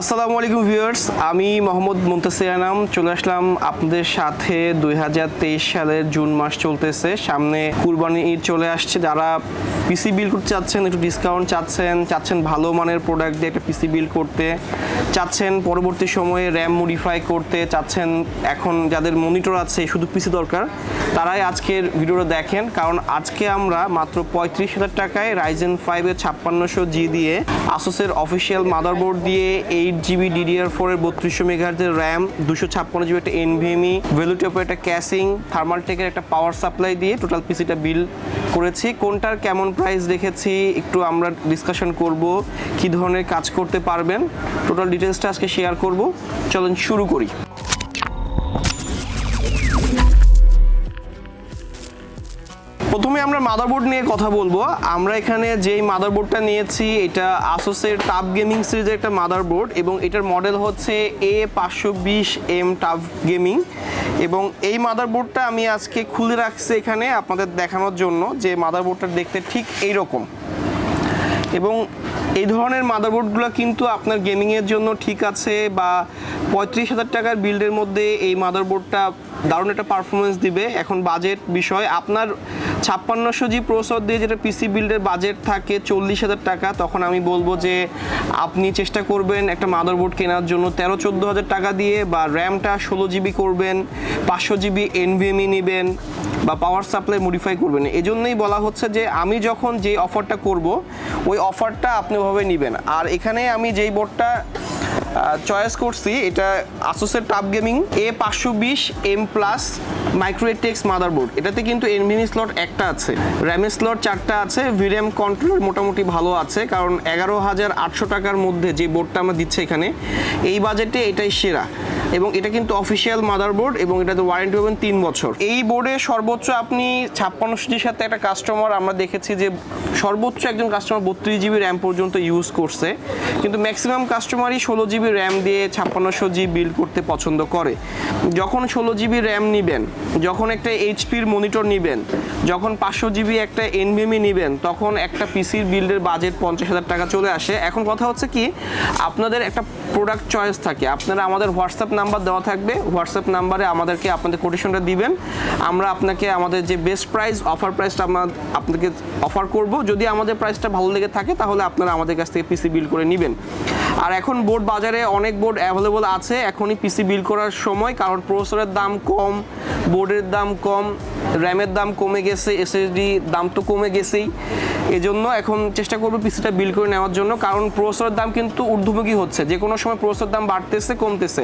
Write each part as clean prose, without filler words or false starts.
আসসালামু আলাইকুম ভিউয়ার্স, আমি মোহাম্মদ মুনতাসির আনাম চলে আসলাম আপনাদের সাথে। 2023 সালের জুন মাস চলতেছে, সামনে কুরবানি ঈদ চলে আসছে। যারা পিসি বিল্ড করতে চাচ্ছেন, একটু ডিসকাউন্ট চাচ্ছেন ভালো মানের প্রোডাক্ট দিয়ে একটা পিসি বিল্ড করতে চাচ্ছেন, পরবর্তী সময়ে র্যাম মডিফাই করতে চাচ্ছেন, এখন যাদের মনিটর আছে শুধু পিসি দরকার, তারাই আজকের ভিডিওটা দেখেন। কারণ আজকে আমরা মাত্র 35,000 টাকায় Ryzen 5 এর 5600G দিয়ে আসুসের অফিসিয়াল মাদারবোর্ড দিয়ে 8GB DDR4 এর 3200 MHz র্যাম, 256GB একটা NVMe, ভ্যালুটপের একটা ক্যাসিং, থার্মালটেকের একটা পাওয়ার সাপ্লাই দিয়ে টোটাল পিসিটা বিল্ড করেছি। কোনটার কেমন প্রাইস রেখেছি একটু আমরা ডিসকাশন করব, কি ধরনের কাজ করতে পারবেন, টোটাল ডিটেলসটা আজকে শেয়ার করব। চলুন শুরু করি। প্রথমে আমরা মাদারবোর্ড নিয়ে কথা বলবো। আমরা এখানে যেই মাদারবোর্ডটা নিয়েছি এটা আসুসের টাফ গেমিং সিরিজের একটা মাদারবোর্ড এবং এটার মডেল হচ্ছে A520M টাফ গেমিং। এবং এই মাদারবোর্ডটা আমি আজকে খুলে রাখছি এখানে আপনাদের দেখানোর জন্য যে মাদারবোর্ডটা দেখতে ঠিক এইরকম। এবং এই ধরনের মাদারবোর্ডগুলো কিন্তু আপনার গেমিংয়ের জন্য ঠিক আছে, বা 35,000 টাকার বিল্ডের মধ্যে এই মাদারবোর্ডটা দারুণ একটা পারফরমেন্স দিবে। এখন বাজেট বিষয়, আপনার 5600G প্রসেসর দিয়ে যেটা পিসি বিল্ডের বাজেট থাকে 40,000 টাকা, তখন আমি বলবো যে আপনি চেষ্টা করবেন একটা মাদারবোর্ড কেনার জন্য 13-14 হাজার টাকা দিয়ে, বা র্যামটা 16GB করবেন, 500GB NVMe নেবেন, বা পাওয়ার সাপ্লাই মডিফাই করবেন। এই জন্যই বলা হচ্ছে যে আমি যখন যে অফারটা করব ওই অফারটা আপনি ওভাবে নেবেন। আর এখানে আমি যেই বোর্ডটা চয়েস করছি এটা আসুসের tough gaming A520M plus micro ATX motherboard. এটাতে কিন্তু NVMe স্লট একটা আছে, র্যামের স্লট 4টা আছে, ভিরিয়াম কন্ট্রোল মোটামুটি ভালো আছে। কারণ 11,800 টাকার মধ্যে যে বোর্ডটা আমরা দিচ্ছে এখানে এই বাজেটে এটাই সেরা। এবং এটা কিন্তু অফিসিয়াল মাদারবোর্ড এবং এটাতে ওয়ারেন্টি পাবেন 3 বছর। এই বোর্ডে সর্বোচ্চ আপনি 5600Gর সাথে একটা কাস্টমার আমরা দেখেছি যে সর্বোচ্চ একজন কাস্টমার 32GB র্যাম পর্যন্ত ইউজ করছে, কিন্তু ম্যাক্সিমাম কাস্টমারই 16GB র্যাম দিয়ে 5600G বিল্ড করতে পছন্দ করে। যখন 16GB র্যাম নেবেন, যখন একটা HPর মনিটর নেবেন, যখন 500GB একটা NVMe নেবেন, তখন একটা পিসির বিল্ডের বাজেট 50,000 টাকা চলে আসে। এখন কথা হচ্ছে কি, আপনাদের একটা প্রোডাক্ট চয়েস থাকে, আপনারা আমাদের হোয়াটসঅ্যাপ নাম্বার দেওয়া থাকবে, হোয়াটসঅ্যাপ নাম্বারে আমাদেরকে আপনাদের কোটেশনটা দিবেন, আমরা আপনাকে আমাদের যে বেস্ট প্রাইস অফার প্রাইসটা আমরা আপনাকে অফার করব। যদি আমাদের প্রাইসটা ভালো লেগে থাকে তাহলে আপনারা আমাদের কাছ থেকে পিসি বিল্ড করে নেবেন। আর এখন বোর্ড বাজারে অনেক বোর্ড অ্যাভেলেবল আছে, এখনই পিসি বিল্ড করার সময়, কারণ প্রসেসরের দাম কম, বোর্ডের দাম কম, র্যামের দাম কমে গেছে, SSD দাম তো কমে গেছেই। এজন্য এখন চেষ্টা করবো পিসিটা বিল্ড করে নেওয়ার জন্য, কারণ প্রসেসরের দাম কিন্তু ঊর্ধ্বমুখী হচ্ছে, যে কোনো সময় প্রসেসর দাম বাড়তেছে কমতেছে।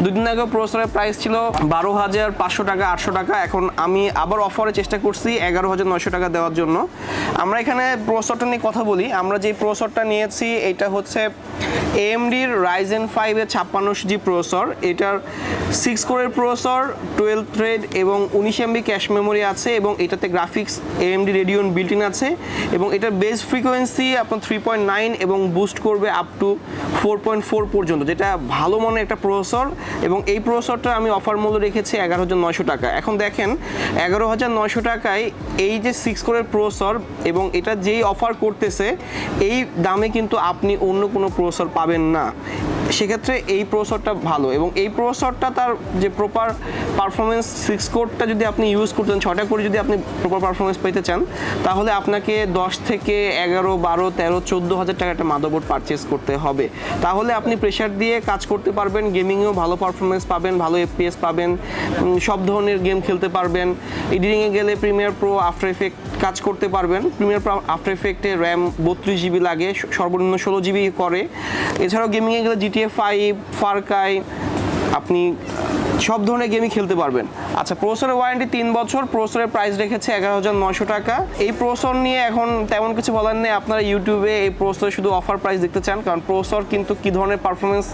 দুদিন আগে প্রসেসরের প্রাইস ছিল 12,500 টাকা 800 টাকা, এখন আমি আবার অফারে চেষ্টা করছি 11,900 টাকা দেওয়ার জন্য। আমরা এখানে প্রসেসরটা নিয়ে কথা বলি। আমরা যে প্রসেসরটা নিয়েছি এটা হচ্ছে AMDর Ryzen 5 এর 5600G প্রসেসর। এটার 6 কোরের প্রসেসর, 12 থ্রেড এবং 19 MB ক্যাশ মেমোরি আছে, এবং এটাতে graphics AMD Radeon built in আছে, এবং এটার বেস ফ্রিকোয়েন্সি আপনার 3.9 এবং বুস্ট করবে আপ টু 4.4 পর্যন্ত, যেটা ভালো মানের একটা প্রসেসর। এবং এই প্রসেসরটা আমি অফার মূল্য রেখেছি 11,900 টাকা। এখন দেখেন 11,900 টাকায় এই যে 6 কোরের প্রসেসর এবং এটা যেই অফার করতেছে এই দামে কিন্তু আপনি অন্য কোনো প্রসেসর পাবেন না। সেক্ষেত্রে এই প্রসেসরটা ভালো, এবং এই প্রসেসরটা তার যে প্রপার পারফরমেন্স 6 কোরটা যদি আপনি ইউজ করতেন, 6টা করে যদি আপনি প্রপার পারফরমেন্স পেতে চান, তাহলে আপনাকে 10 থেকে 11, 12, 13, 14 হাজার টাকা একটা মাদারবোর্ড পারচেস করতে হবে। তাহলে আপনি প্রেশার দিয়ে কাজ করতে পারবেন, গেমিংয়েও ভালো পারফরমেন্স পাবেন, ভালো FPS পাবেন, সব ধরনের গেম খেলতে পারবেন। এডিটিংয়ে গেলে প্রিমিয়ার প্রো, আফটার এফেক্ট কাজ করতে পারবেন। প্রিমিয়ার প্রো আফটার এফেক্টে র্যাম 32GB লাগে, সর্বনিম্ন 16GB করে। এছাড়াও গেমিংয়ে গেলে GTA 5, ফার ক্রাই, আপনি সব ধরনের গেমই খেলতে পারবেন। আচ্ছা, প্রসেসরের ওয়ারেন্টি 3 বছর, প্রসেসরের প্রাইস রেখেছে 11,900 টাকা। এই প্রসেসর নিয়ে এখন তেমন কিছু বলার নেই, আপনারা ইউটিউবে এই প্রসেসরে শুধু অফার প্রাইস দেখতে চান, কারণ প্রসেসর কিন্তু কী ধরনের পারফরমেন্স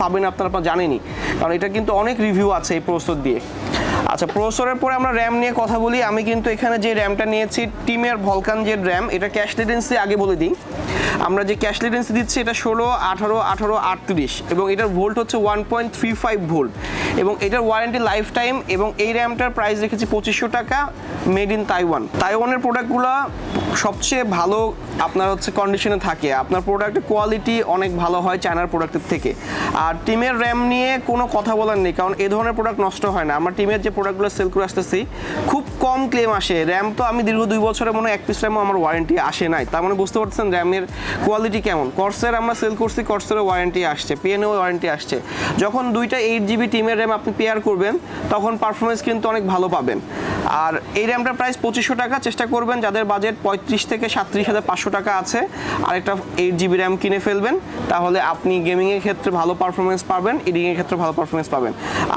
পাবেন আপনারা জানেনই, কারণ এটা কিন্তু অনেক রিভিউ আছে এই প্রসেসর দিয়ে। আচ্ছা, প্রসেসরের পরে আমরা র্যাম নিয়ে কথা বলি। আমি কিন্তু এখানে যে র্যামটা নিয়েছি টিমের ভলকান জেড র্যাম, এটা ক্যাশ লেটেন্সি আগে বলে দিই। আমরা যে ক্যাশ লেটেন্সি দিচ্ছি এটা 16, 18, 18, 38 এবং এটার ভোল্ট হচ্ছে 1.35 ভোল্ট এবং এটার ওয়ারেন্টি লাইফ টাইম এবং এই র্যামটার প্রাইস রেখেছি 2500 টাকা, মেড ইন তাইওয়ান। তাইওয়ানের প্রোডাক্টগুলো সবচেয়ে ভালো আপনার হচ্ছে কন্ডিশনে থাকে, আপনার প্রোডাক্টের কোয়ালিটি অনেক ভালো হয় চায়নার প্রোডাক্টের থেকে। আর টিমের র্যাম নিয়ে কোনো কথা বলার নেই, কারণ এই ধরনের প্রোডাক্ট নষ্ট হয় না। আমরা টিমের যে প্রোডাক্টগুলো সেল করে আসতেছি খুব কম ক্লেম আসে। র্যাম তো আমি দীর্ঘ 2 বছরের মনে এক পিস র্যামও আমার ওয়ারেন্টি আসে নাই, তার মানে বুঝতে পারছেন র্যামের কোয়ালিটি কেমন। কর্সের আমরা সেল করছি, কর্সেরও ওয়ারেন্টি আসছে, পিএনও ওয়ারেন্টি আসছে। যখন দুইটা 8GB টিমের র্যাম আপনি পেয়ার করবেন তখন পারফরমেন্স কিন্তু অনেক ভালো পাবেন। আর এই র্যামটার প্রাইস 2500 টাকা। চেষ্টা করবেন যাদের বাজেট 35 থেকে 37,500 টাকা আছে আরেকটা 8GB র্যাম কিনে ফেলবেন, তাহলে আপনি গেমিংয়ের ক্ষেত্রে ভালো পারফরমেন্স পাবেন, এডিটিংয়ের ক্ষেত্রে ভালো পারফরমেন্স পাবেন।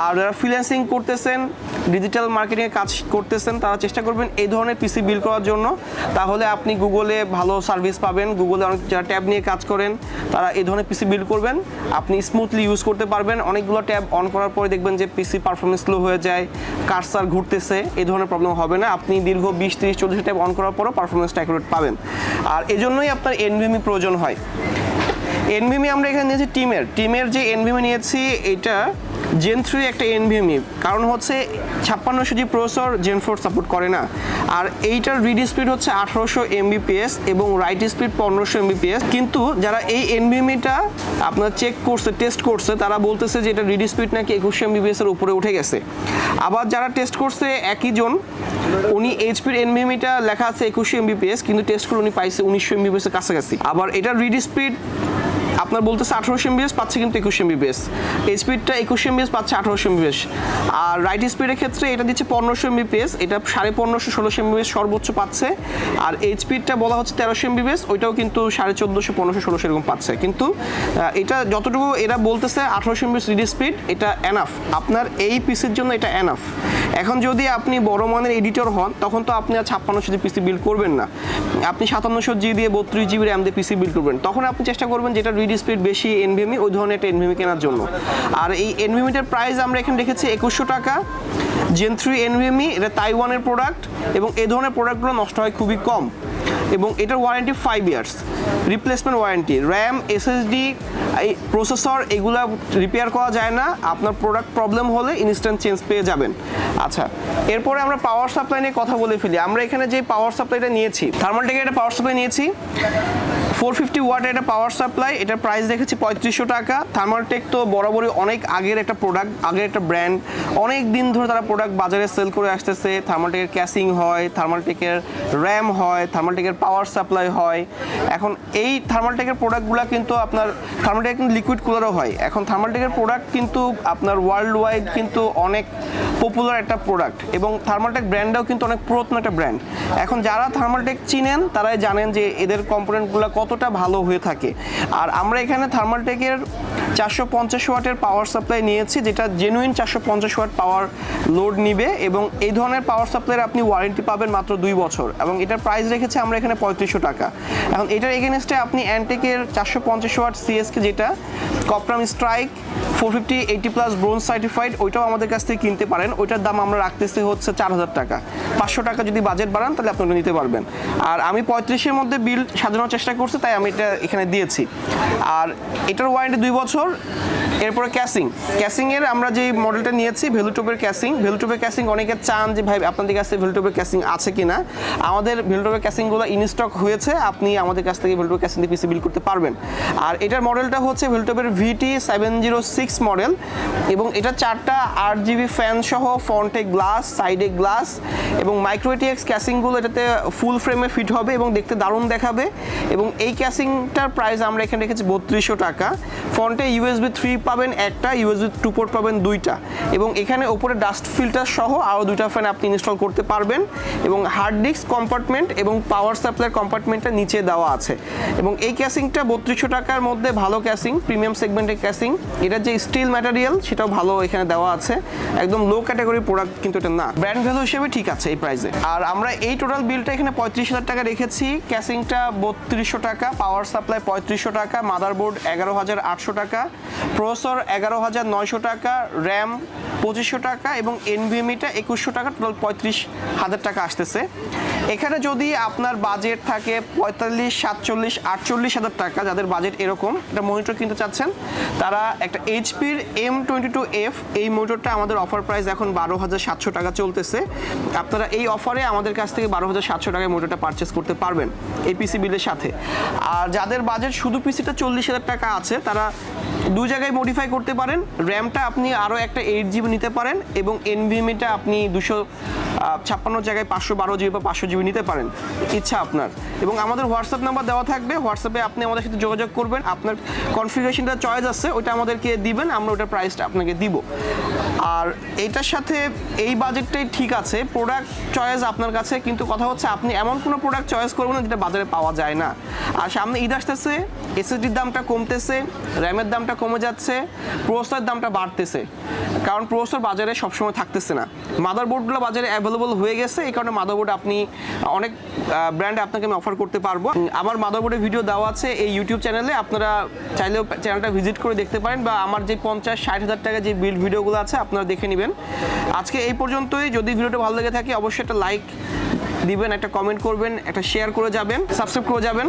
আর যারা ফ্রিল্যান্সিং করতেছেন, ডিজিটাল মার্কেটিংয়ে কাজ করতেছেন, তারা চেষ্টা করবেন এই ধরনের পিসি বিল্ড করার জন্য, তাহলে আপনি গুগলে ভালো সার্ভিস পাবেন। গুগলে অনেক যারা ট্যাব নিয়ে কাজ করেন তারা এই ধরনের পিসি বিল্ড করবেন, আপনি স্মুথলি ইউজ করতে পারবেন। অনেকগুলো ট্যাব অন করার পরে দেখবেন যে পিসি পারফরমেন্স স্লো হয়ে যায়, কার্সার ঘুরতেছে, এই ধরনের প্রবলেম হবে না। আপনি দীর্ঘ 20, 30, 40 ট্যাব অন করার পরও পারফরমেন্সটা অ্যাকুরেট পাবেন। আর এজন্যই আপনার এনভিএমই প্রয়োজন হয়। এনভিএমই আমরা এখানে নিয়েছি টিমের যে এনভিএমই নিয়েছি এটা Gen 3 একটা এনভিএমই, কারণ হচ্ছে 5600G প্রসেসর Gen 4 সাপোর্ট করে না। আর এইটার রিড স্পিড হচ্ছে 1800 Mbps এবং রাইট স্পিড 1500 Mbps। কিন্তু যারা এই এনভিএমইটা আপনার চেক করছে, টেস্ট করছে, তারা বলতেছে যে এটা রিড স্পিড নাকি 2100 Mbps এর উপরে উঠে গেছে। আবার যারা টেস্ট করছে একই জন, উনি এইচপির এনভিএমইটা লেখা আছে 2100 Mbps, কিন্তু টেস্ট করে উনি পাইছে 1900 Mbps এর কাছাকাছি। আবার এটার রিড স্পিড আপনার বলতেছে 1800 Mbps, পাচ্ছে কিন্তু 2100 Mbps। স্পিডটা 2100 Mbps, পাচ্ছে 1800 Mbps। আর রাইট স্পিডের ক্ষেত্রে এটা দিচ্ছে 1500 Mbps, এটা 1550, 1600 Mbps সর্বোচ্চ পাচ্ছে। আর স্পিডটা বলা হচ্ছে 1300 Mbps, ওইটাও কিন্তু 1450, 1500, 1600 এরকম পাচ্ছে। কিন্তু এটা যতটুকু এরা বলতেছে 1800 Mbps রিড স্পিড, এটা এনাফ আপনার এই পিসির জন্য, এটা এনাফ। এখন যদি আপনি বড় মানের এডিটর হন তখন তো আপনি আর 5600 পিসি বিল্ড করবেন না, আপনি 5700G দিয়ে 32GB র্যাম দিয়ে পিসি বিল্ড করবেন। তখন আপনি চেষ্টা করবেন যেটা রিড স্পিড বেশি এনভিএমই, ওই ধরনের একটা এনভিএমই কেনার জন্য। আর এই এনভিএমইটার প্রাইস আমরা এখানে রেখেছি 2100 টাকা। Gen 3 এনভিএমই, এটা তাইওয়ানের প্রোডাক্ট এবং এই ধরনের প্রোডাক্টগুলো নষ্ট হয় খুবই কম এবং এটার warranty 5 years, replacement warranty. RAM, SSD, এই প্রসেসর এগুলা রিপেয়ার করা যায় না, আপনার প্রোডাক্ট প্রবলেম হলে ইনস্ট্যান্ট চেঞ্জ পেয়ে যাবেন। আচ্ছা, এরপরে আমরা পাওয়ার সাপ্লাই নিয়ে কথা বলে ফেলি। আমরা এখানে যে পাওয়ার সাপ্লাইটা নিয়েছি, থার্মালটেকের একটা পাওয়ার সাপ্লাই নিয়েছি, 450 ওয়াটের একটা পাওয়ার সাপ্লাই, এটার প্রাইস দেখেছি 3500 টাকা। থার্মালটেক তো বরাবরই অনেক আগের একটা প্রোডাক্ট, আগের একটা ব্র্যান্ড, অনেক দিন ধরে তারা প্রোডাক্ট বাজারে সেল করে আসতেছে। থার্মালটেকের ক্যাসিং হয়, থার্মালটেকের র্যাম হয়, থার্মালটেকের পাওয়ার সাপ্লাই হয়। এখন এই থার্মালটেকের প্রোডাক্টগুলো কিন্তু আপনার থার্মালটেক কিন্তু লিকুইড কুলারও হয়। এখন থার্মালটেকের প্রোডাক্ট কিন্তু আপনার ওয়ার্ল্ড ওয়াইড কিন্তু অনেক পপুলার একটা প্রোডাক্ট এবং থার্মালটেক ব্র্যান্ডটাও কিন্তু অনেক পুরাতন একটা ব্র্যান্ড। এখন যারা থার্মালটেক চিনেন তারাই জানেন যে এদের কম্পোনেন্টগুলো কতটা ভালো হয়ে থাকে। আর আমরা এখানে থার্মালটেকের 450 ওয়াটের পাওয়ার সাপ্লাই নিয়েছি, যেটা জেনুইন 450 ওয়াট পাওয়ার লোড নিবে এবং এই ধরনের পাওয়ার সাপ্লাইয়ের আপনি ওয়ারেন্টি পাবেন মাত্র 2 বছর এবং এটার প্রাইস রেখেছি আমরা এখানে 3500 টাকা। এখন এটার এগেনস্টে আপনি অ্যান্টেকের 450 ওয়াট সিএসকে, যেটা কপরাম স্ট্রাইক 450 80+ ব্রোঞ্জ সার্টিফাইড, ওইটাও আমাদের কাছ থেকে কিনতে পারেন। ওইটার দাম আমরা রাখতেছি হচ্ছে 4000 টাকা। 500 টাকা যদি বাজেট বাড়ান তাহলে আপনারা নিতে পারবেন। আর আমি 35-এর মধ্যে বিল সাজানোর চেষ্টা করছি, তাই আমি এটা এখানে দিয়েছি। আর এটার ওয়ারেন্টি 2 বছর। এরপরে ক্যাসিংয়ের আমরা যে মডেলটা নিয়েছি ভেলুটপের ক্যাসিং, অনেকে চান যে ভাই আপনাদের কাছে ভেলুটপের ক্যাসিং আছে কিনা। আমাদের ভেলুটপের ক্যাসিংগুলো ইনস্টক হয়েছে, আপনি আমাদের কাছ থেকে ভেলুটপের ক্যাসিং দিয়ে পিসি বিল্ড করতে পারবেন। আর এটার মডেলটা হচ্ছে ভেলুটপের VT706 মডেল এবং এটা 4টা 8GB ফ্যান সহ, ফ্রন্টে গ্লাস, সাইডে গ্লাস এবং মাইক্রো ATX ক্যাসিংগুলো এটাতে ফুল ফ্রেমে ফিট হবে এবং দেখতে দারুণ দেখাবে। এবং এই ক্যাসিংটার প্রাইস আমরা এখানে রেখেছি 3200 টাকা। ফ্রন্টে USB 3 পাবেন একটা, USB 2 পোর্ট পাবেন 2টা এবং এখানে ওপরে ডাস্ট ফিল্টার সহ আরও 2টা ফ্যান আপনি ইনস্টল করতে পারবেন এবং হার্ড ডিস্ক কম্পার্টমেন্ট এবং পাওয়ার সাপ্লাই কম্পার্টমেন্টটা নিচে দেওয়া আছে। এবং এই ক্যাসিংটা 3200 টাকার মধ্যে ভালো ক্যাসিং, প্রিমিয়াম সেগমেন্টের ক্যাসিং। এটা যে স্টিল ম্যাটেরিয়াল সেটাও ভালো এখানে দেওয়া আছে, একদম লো ক্যাটাগরি প্রোডাক্ট কিন্তু এটা না, ব্র্যান্ড ভ্যালু হিসেবে ঠিক আছে এই প্রাইসে। আর আমরা এই টোটাল বিলটা এখানে 35,000 টাকা রেখেছি। ক্যাসিংটা 3200 টাকা, পাওয়ার সাপ্লাই 3500 টাকা, মাদারবোর্ড 11,800 টাকা, প্রসেসর 11,900 টাকা, র্যাম 2500 টাকা এবং এনভিএমইটা 2100 টাকা, টোটাল 35,000 টাকা আসতেছে। এখানে যদি আপনার বাজেট থাকে 45, 47, 48 হাজার টাকা, যাদের বাজেট এরকম একটা মনিটর কিনতে চাচ্ছেন, তারা একটা এইচপির M22F এই মনিটরটা আমাদের অফার প্রাইস এখন 12,700 টাকা চলতেছে। আপনারা এই অফারে আমাদের কাছ থেকে 12,700 টাকায় মনিটরটা পারচেস করতে পারবেন এই পিসি বিলের সাথে। আর যাদের বাজেট শুধু পিসিটা 40,000 টাকা আছে, তারা দু জায়গায় মডিফাই করতে পারেন। র্যামটা আপনি আরও একটা 8GB নিতে পারেন এবং এনভিএমইটা আপনি 256 জায়গায় 512GB বা 500GB নিতে পারেন, ইচ্ছা আপনার। এবং আমাদের হোয়াটসঅ্যাপ নাম্বার দেওয়া থাকবে, হোয়াটসঅ্যাপে আপনি আমাদের সাথে যোগাযোগ করবেন, আপনার কনফিগারেশনটা চয়েস আছে ওইটা আমাদেরকে দিবেন, আমরা ওটার প্রাইসটা আপনাকে দিব। আর এইটার সাথে এই বাজেটটাই ঠিক আছে, প্রোডাক্ট চয়েস আপনার কাছে, কিন্তু কথা হচ্ছে আপনি এমন কোনো প্রোডাক্ট চয়েস করবেন না যেটা বাজারে পাওয়া যায় না। আর সামনে ঈদ আসতেছে, এসএসডির দামটা কমতেছে, র্যামের দামটা কমে যাচ্ছে, প্রসেসরের দামটা বাড়তেছে, কারণ প্রসেসর বাজারে সবসময় থাকতেছে না। মাদারবোর্ডগুলো বাজারে অ্যাভেলেবল হয়ে গেছে, এই কারণে মাদারবোর্ড আপনি অনেক ব্র্যান্ড আপনাকে আমি অফার করতে পারবো। আমার মাদারবোর্ডের ভিডিও দেওয়া আছে এই ইউটিউব চ্যানেলে, আপনারা চাইলেও চ্যানেলটা ভিজিট করে দেখতে পারেন, বা আমার যে 50-60 হাজার টাকা যে বিল্ড ভিডিওগুলো আছে আপনারা দেখে নেবেন। আজকে এই পর্যন্তই। যদি ভিডিওটা ভালো লেগে থাকে অবশ্যই একটা লাইক দিবেন, একটা কমেন্ট করবেন, একটা শেয়ার করে যাবেন, সাবস্ক্রাইব করে যাবেন।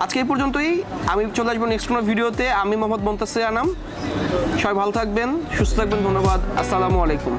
আজকে এই পর্যন্তই, আমি চলে আসবো নেক্সট কোনো ভিডিওতে। আমি মোহাম্মদ মুনতাসির আনাম, সবাই ভালো থাকবেন, সুস্থ থাকবেন, ধন্যবাদ, আসসালামু আলাইকুম।